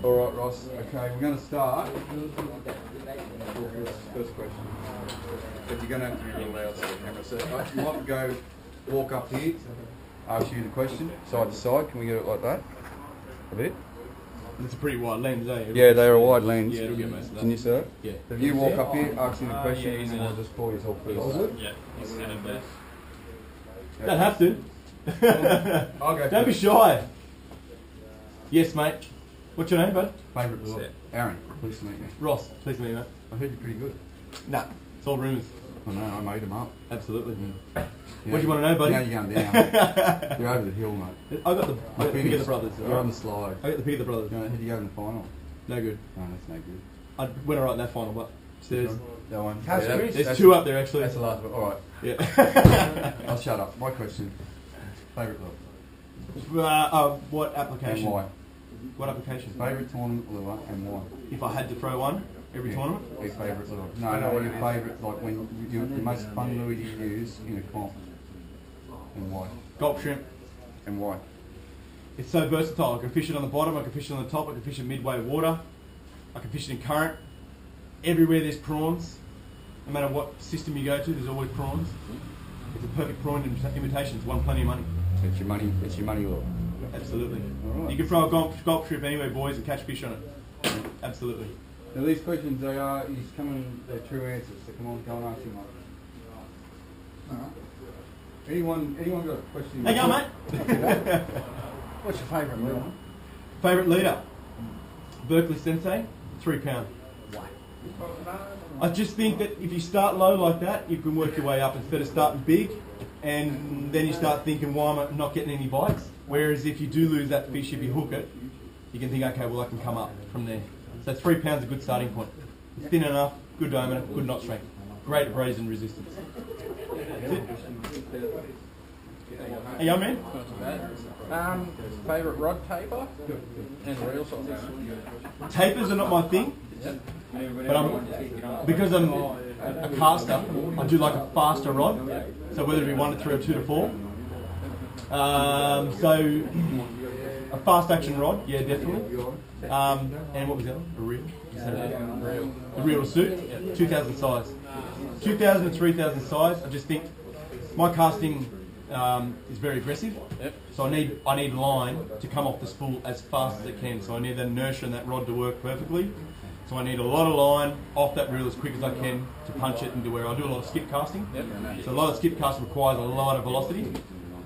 All right, Ross. Okay, we're going to start. First question. But you're going to have to be real loud so the camera. So you might go walk up here, ask you the question, side to side. Can we get it like that? A bit? It's a pretty wide lens, eh? Yeah, they're a wide lens. Yeah, it'll get most of that. Can you see it? Yeah. If you walk up here, ask you the question, yeah, and then I'll just pull you talk first. Yeah, he's standing there. Don't have to. I'll go Don't be shy. Yes, mate. What's your name, bud? Favourite book? Aaron. Pleased to meet you. Ross. Pleased to meet you, mate. I heard you're pretty good. Nah, it's all rumours. I know, I made them up. Absolutely. Yeah. What do you want to know, buddy? Now you're going down. You're over the hill, mate. I got the Pig of the Brothers. You're on the slide. I got the Pig of the Brothers. Did you go in the final? No good. No, that's no good. I went alright in that final, but there's That one. there's two up there actually. That's the last one. Alright. Yeah. I'll shut up. My question. Favourite book? What application? And why? What application? Favourite tournament lure and why? If I had to throw one every tournament? Your favourite lure. No, your favourite, like when the most fun lure you use in a comp. And why? Gulp shrimp. And why? It's so versatile. I can fish it on the bottom, I can fish it on the top, I can fish it midway water, I can fish it in current. Everywhere there's prawns. No matter what system you go to, there's always prawns. It's a perfect prawn imitation. It's won plenty of money. It's your money. It's your money lure. Absolutely. Right. You can throw a gulp shrimp anywhere, boys, and catch fish on it. Absolutely. Now these questions, he's coming, they're true answers. So come on, go and ask him one. Alright. Anyone got a question? Hey, go, mate. What's your favourite lure? Favourite leader? Berkeley Sensei, £3. Why? I just think that if you start low like that, you can work your way up instead of starting big, and then you start thinking, why am I not getting any bites? Whereas if you do lose that fish, if you hook it, you can think, okay, well I can come up from there. So £3 is a good starting point. It's thin enough, good diameter, good knot strength, great abrasion resistance. That's it. Hey, young man? Favourite rod taper and reel sort of. Tapers are not my thing, but because I'm a caster, I do like a faster rod. So whether it be 1 to 3 or 2 to 4. So a fast action rod, yeah, definitely. And what was the other one? A reel? A reel to suit, 2000 size. 2000 and 3000 size. I just think my casting is very aggressive, so I need line to come off the spool as fast as it can. So I need that inertia and that rod to work perfectly. So I need a lot of line off that reel as quick as I can to punch it into where I do a lot of skip casting. So a lot of skip casting requires a lot of velocity.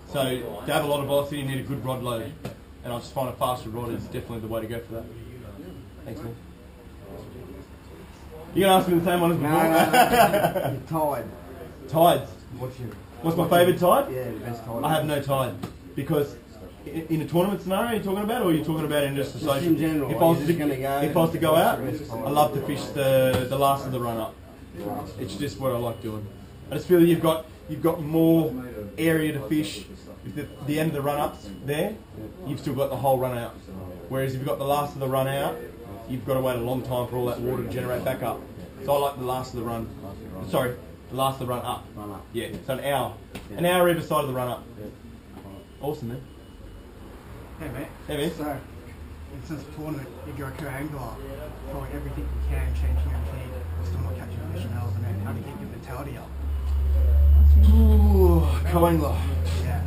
So to have a lot of velocity, you need a good rod load, and I just find a faster rod is definitely the way to go for that. Thanks, man. You gonna ask me the same one as before? Tide. Tides. What's my favourite tide? Yeah, the best tide. I have no tide because in a tournament scenario you're talking about, or are you talking about in just a social? Just in general. If I was to go out, I love to fish the last of the run up. It's just what I like doing. I just feel that you've got more area to fish. With the end of the run ups there, you've still got the whole run out. Whereas if you've got the last of the run out, you've got to wait a long time for all that water to generate back up. So I like the last of the run. Sorry, the last of the run up. Yeah, so an hour either side of the run up. Awesome, man. Hey, mate. Hey, man. So, in this tournament, if you're a co-angler, throwing everything you can, changing everything, but still not catching fish and hell's, man, how do you keep your mentality up? Ooh, co-angler. Yeah.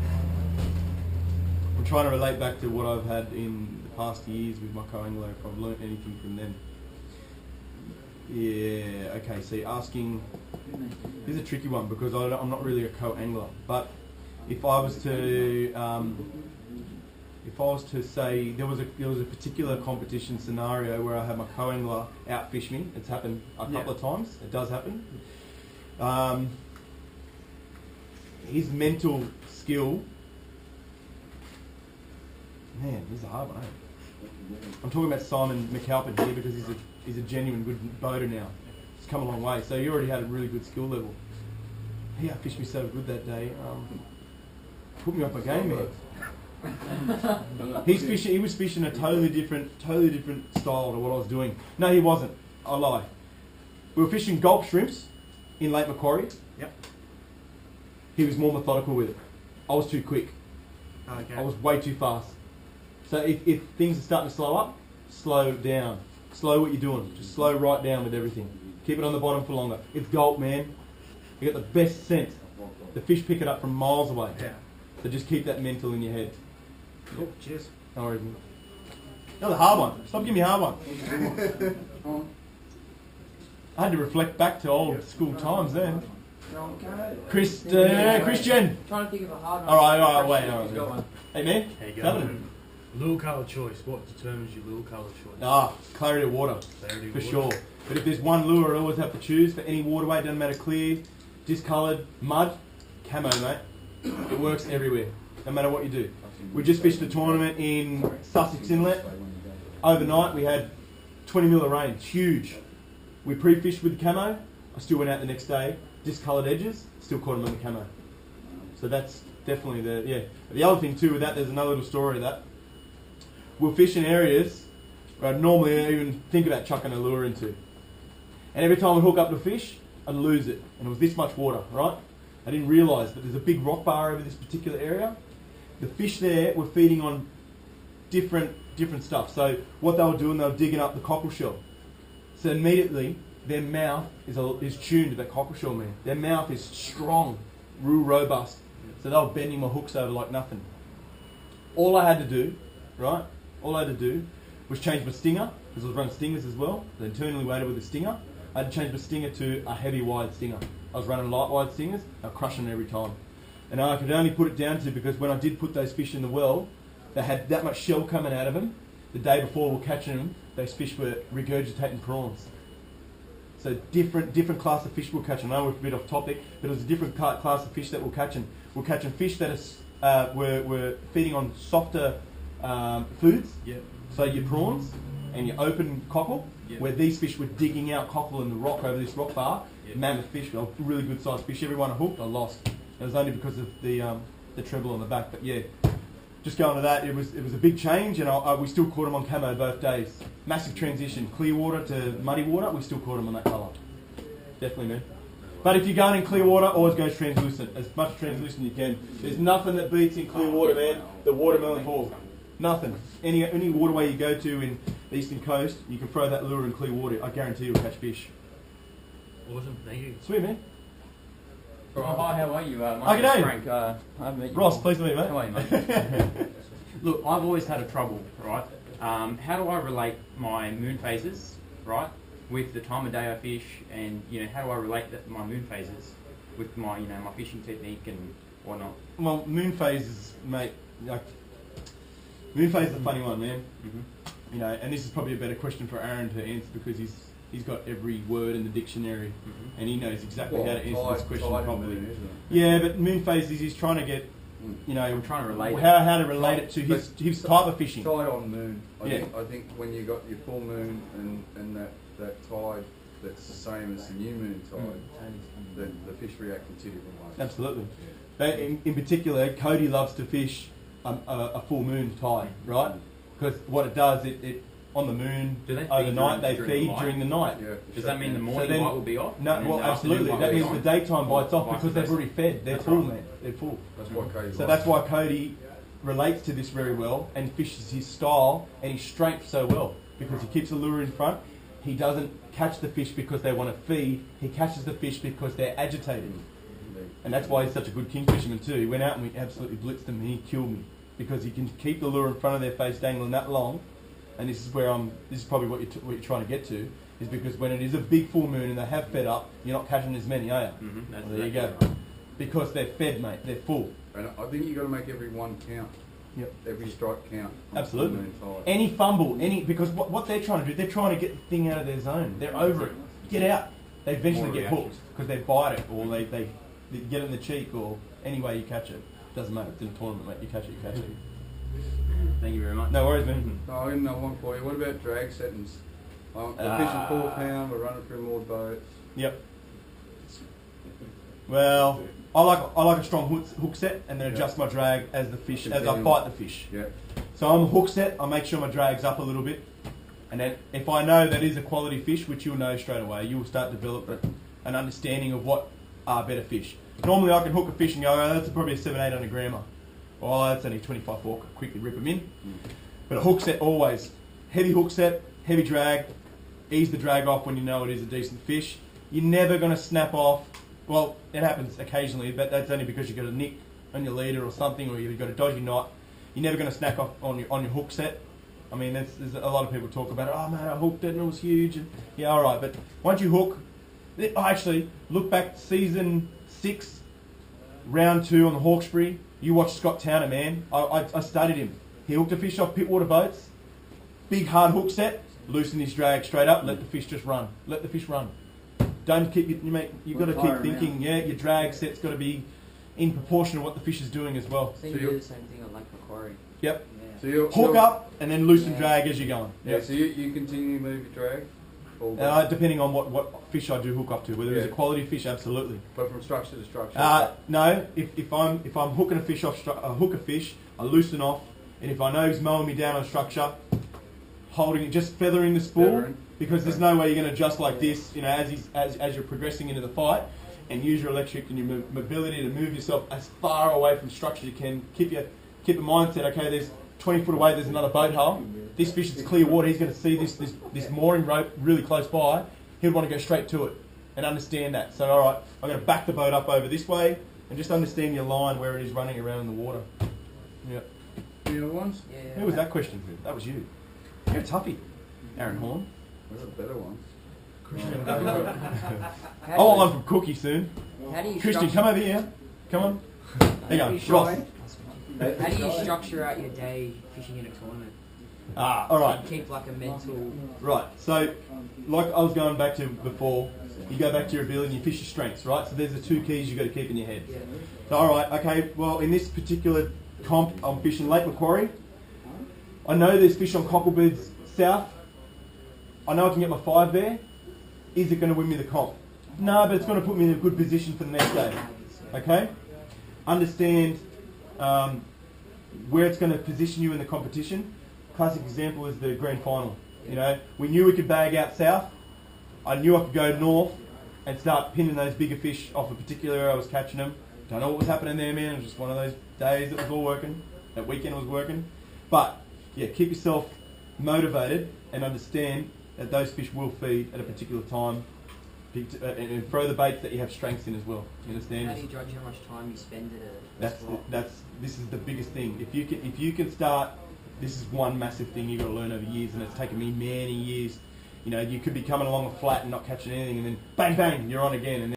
I'm trying to relate back to what I've had in the past years with my co-angler, if I've learnt anything from them. Yeah, okay, see, asking, here's a tricky one because I'm not really a co-angler, but if I was to say there was a particular competition scenario where I had my co-angler outfish me, it's happened a couple of times, it does happen. His mental skill, man, this is a hard one, eh? I'm talking about Simon McAlpin here because he's a genuine good boater now. He's come a long way, so he already had a really good skill level. He outfished me so good that day, put me off my game, man. He was fishing a totally different style to what I was doing. No, he wasn't. I lie. We were fishing gulp shrimps in Lake Macquarie. Yep. He was more methodical with it. I was too quick. Okay. I was way too fast. So if things are starting to slow up, slow down. Slow what you're doing. Just slow right down with everything. Keep it on the bottom for longer. It's gulp, man. You get the best scent. The fish pick it up from miles away. Yeah. So just keep that mental in your head. Cool. Cheers. No worries. That was a hard one. Stop giving me a hard one. I had to reflect back to old school times then. Christian. Trying to think of a hard one. All right, wait. He's got one. Hey, man. How you Tell going? him. Lure colour choice. What determines your lure colour choice? Clarity of water. Clarity of For water. sure. But if there's one lure I always have to choose for any waterway, doesn't matter clear, discoloured, mud, camo, mate. It works everywhere, no matter what you do. We just fished a tournament in Sussex Inlet. Overnight we had 20 mil of rain, it's huge. We pre-fished with the camo. I still went out the next day, discoloured edges, still caught them on the camo. So that's definitely the other thing too with that, there's another little story of that. We'll fish in areas where I'd normally even think about chucking a lure into. And every time we hook up the fish, I'd lose it. And it was this much water, right? I didn't realise that there's a big rock bar over this particular area. The fish there were feeding on different stuff. So what they were doing, they were digging up the cockle shell. So immediately, their mouth is tuned to that cockle shell, man. Their mouth is strong, real robust. So they were bending my hooks over like nothing. All I had to do, right? All I had to do was change my stinger, because I was running stingers as well. So internally weighted with a stinger. I had to change my stinger to a heavy wide stinger. I was running light wide stingers, I was crushing it every time. And I could only put it down to because when I did put those fish in the well, they had that much shell coming out of them. The day before we were catching them, those fish were regurgitating prawns. So different class of fish we were catching. I know we're a bit off topic, but it was a different class of fish that we were catching. We're catching fish that were feeding on softer foods. Yep. So your prawns and your open cockle, Yep. where these fish were digging out cockle in the rock over this rock bar. Yep. Mammoth fish, well, really good sized fish. Every one I hooked, I lost. It was only because of the treble on the back. But yeah, just going to that, it was a big change, and we still caught them on camo both days. Massive transition, clear water to muddy water. We still caught them on that colour. Definitely, man. But if you're going in clear water, always go translucent. As much translucent you can. There's nothing that beats in clear water, man. The watermelon ball. Nothing. Any waterway you go to in the eastern coast, you can throw that lure in clear water. I guarantee you'll catch fish. Awesome, thank you. Sweet, man. Oh, hi, how are you? My Hi, name's g'day. Frank. I haven't met you Ross, before. pleased to meet you, mate. How are you, mate? Look, I've always had a trouble, right? How do I relate my moon phases, right, with the time of day I fish, and how do I relate my moon phases with my my fishing technique and whatnot? Well, moon phases, mate. Moon phase is a funny one, man. Mm-hmm. And this is probably a better question for Aaron to answer because he's got every word in the dictionary, and he knows exactly how to answer this question properly. Yeah, but moon phases, he's trying to get, I'm trying to relate how to relate it to his type of fishing. Tide on moon. Yeah. I think when you got your full moon and that tide that's the same as the new moon tide, the fish react in two different ways. Absolutely. But in particular, Cody loves to fish a full moon tide, right? Because what it does, it on the moon Do they feed overnight they during feed the during the night. Yeah, Does that mean the morning then- bite will be off? No, and then well, the afternoon absolutely. bite That will be means the on? daytime bites off Vice because they've versa. already fed. They're That's full, right. man. They're full. That's why Cody So that's why Cody relates to this very well and fishes his style and his strength so well because he keeps the lure in front. He doesn't catch the fish because they want to feed. He catches the fish because they're agitated. And that's why he's such a good kingfisherman too. He went out and we absolutely blitzed him and he killed me because he can keep the lure in front of their face dangling that long. And this is where this is probably what you're trying to get to, is because when it is a big full moon and they have fed up, you're not catching as many, are you? Mm-hmm. Well, there you go. Because they're fed, mate. They're full. And I think you got to make every one count. Yep. Every strike count. Absolutely. On the moon tide. Any fumble, because what they're trying to do, they're trying to get the thing out of their zone. They're over it. Get out. They eventually More get reaction. hooked because they bite it or they get it in the cheek or any way you catch it. Doesn't matter. It's in a tournament, mate. You catch it, you catch it. Thank you very much. No worries, man. No, I got another one for you. What about drag settings? We're fishing 4 pound, we're running through more boats. Yep. Well, I like a strong hook set and then adjust my drag as I fight the fish. Yeah. So I'm a hook set. I make sure my drag's up a little bit, and then if I know that is a quality fish, which you'll know straight away, you will start to develop an understanding of what are better fish. Normally, I can hook a fish and go, oh, that's probably a 700-800 grammer. Oh, that's only 25 fork. Quickly rip them in. But a hook set always heavy hook set, heavy drag, ease the drag off when you know it is a decent fish. You're never going to snap off. Well, it happens occasionally, but that's only because you've got a nick on your leader or something, or you've got a dodgy knot. You're never going to snap off on your hook set. I mean, there's a lot of people talk about it. Oh man, I hooked it and it was huge. And yeah, all right. But once you hook, actually look back season 6, round 2 on the Hawkesbury. You watch Scott Towner, man. I studied him. He hooked a fish off Pittwater boats. Big hard hook set. Loosen his drag straight up. Let the fish just run. Let the fish run. Don't keep you've got to keep thinking. Yeah, your drag set's got to be in proportion to what the fish is doing as well. So you do the same thing on Lake Macquarie. Yep. Yeah. So you're, Hook up and then loosen drag as you're going. Yeah. So you continue to move your drag. Depending on what fish I do hook up to, whether it's a quality fish, absolutely. But from structure to structure. No. If I'm hooking a fish off, hook a fish, I loosen off, and if I know he's mowing me down on structure, holding it, just feathering the spool, because there's no way you're going to adjust like this, as you're progressing into the fight, and use your electric and your mobility to move yourself as far away from structure you can. Keep your mindset. Okay, there's 20 foot away. There's another boat hull. This fish is clear water. He's going to see this mooring rope really close by. He'll want to go straight to it and understand that. So all right, I'm going to back the boat up over this way and just understand your line where it is running around in the water. Yeah. Any other ones? Yeah. Who was that question for? That was you. You're a toughie, Aaron Horne. Where's a better one? I want one from Cookie soon. How do you Christian, come over here. Come on. There you go. Ross. How do you structure out your day fishing in a tournament? All right. Keep like a mental. Right. So, like I was going back to before, you go back to your ability and you fish your strengths, right? So there's the 2 keys you've got to keep in your head. Yeah. So, all right, okay. Well, in this particular comp, I'm fishing Lake Macquarie. I know there's fish on Cocklebeds South. I know I can get my 5 there. Is it going to win me the comp? No, but it's going to put me in a good position for the next day. Okay? Understand where it's going to position you in the competition. Classic example is the grand final. You know, we knew we could bag out south. I knew I could go north and start pinning those bigger fish off a particular area I was catching them. Don't know what was happening there, man. It was just one of those days that was all working. That weekend was working. But, yeah, keep yourself motivated and understand that those fish will feed at a particular time, and throw the baits that you have strengths in as well. You understand? How do you judge how much time you spend at a spot? This is the biggest thing. If you can start, this is one massive thing you've got to learn over years, and it's taken me many years. You know, you could be coming along a flat and not catching anything, and then bang bang, you're on again, and